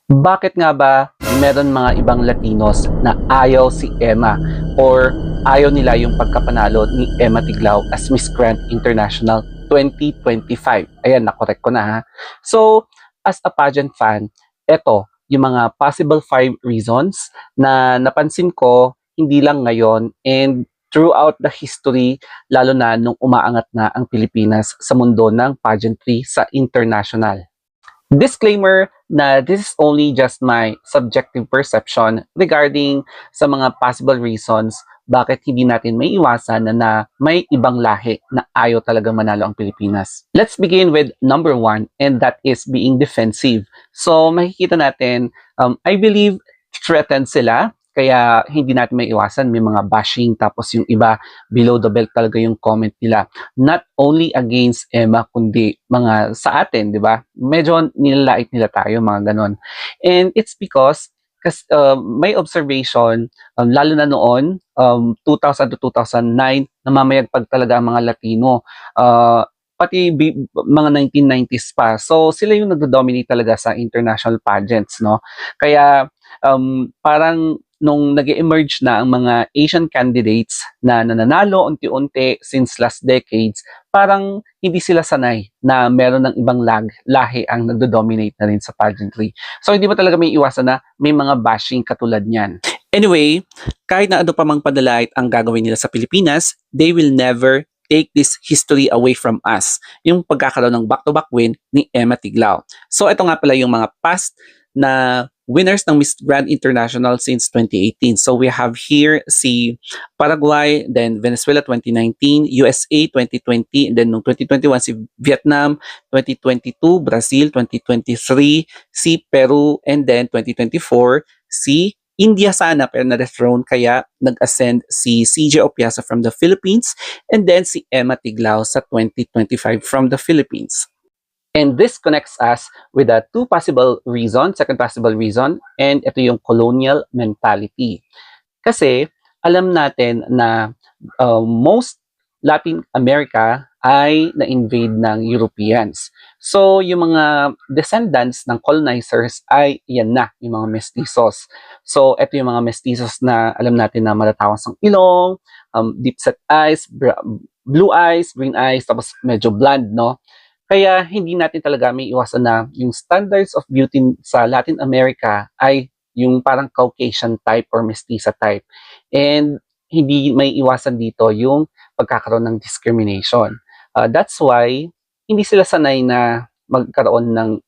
Bakit nga ba meron mga ibang Latinos na ayaw si Emma or ayaw nila yung pagkapanalo ni Emma Tiglao as Miss Grand International 2025? Ayan, nakorek ko na ha. So, as a pageant fan, eto yung mga possible 5 reasons na napansin ko hindi lang ngayon and throughout the history, lalo na nung umaangat na ang Pilipinas sa mundo ng pageantry sa international. Disclaimer na this is only just my subjective perception regarding sa mga possible reasons bakit hindi natin may iwasan na may ibang lahi na ayaw talagang manalo ang Pilipinas. Let's begin with number 1, and that is being defensive. So makikita natin, I believe threatened sila kaya hindi natin may iwasan, may mga bashing, tapos yung iba below the belt talaga yung comment nila, not only against Emma kundi mga sa atin, di ba? Medyo nilalait nila tayo, mga ganon. And it's because may observation, lalo na noon, 2000 to 2009, namamayagpag talaga ang mga Latino. Pati mga 1990s pa. So sila yung nagdo-dominate talaga sa international pageants, no? Kaya parang nung nag-emerge na ang mga Asian candidates na nananalo unti-unti since last decades, parang hindi sila sanay na meron ng ibang lahi ang nagdo-dominate na rin sa pageantry. So hindi mo talaga may iwasan na may mga bashing katulad niyan. Anyway, kahit na ano pa mang padalait ang gagawin nila sa Pilipinas, they will never take this history away from us. Yung pagkakaroon ng back-to-back win ni Emma Tiglao. So ito nga pala yung mga past na winners ng Miss Grand International since 2018. So we have here si Paraguay, then Venezuela 2019, USA 2020, and then noong 2021 si Vietnam, 2022 Brazil, 2023 si Peru, and then 2024 si India sana pero na-dethrone kaya nag-ascend si CJ Opiasa from the Philippines and then si Emma Tiglao sa 2025 from the Philippines. And this connects us with the second possible reason, and ito yung colonial mentality. Kasi alam natin na most Latin America ay na-invade ng Europeans. So yung mga descendants ng colonizers ay yan na, yung mga mestizos. So ito yung mga mestizos na alam natin na malatawas ang ilong, deep set eyes, blue eyes, green eyes, tapos medyo blonde, no? Kaya hindi natin talaga may iwasan na yung standards of beauty sa Latin America ay yung parang Caucasian type or mestiza type. And hindi may iwasan dito yung pagkakaroon ng discrimination. That's why hindi sila sanay na magkaroon ng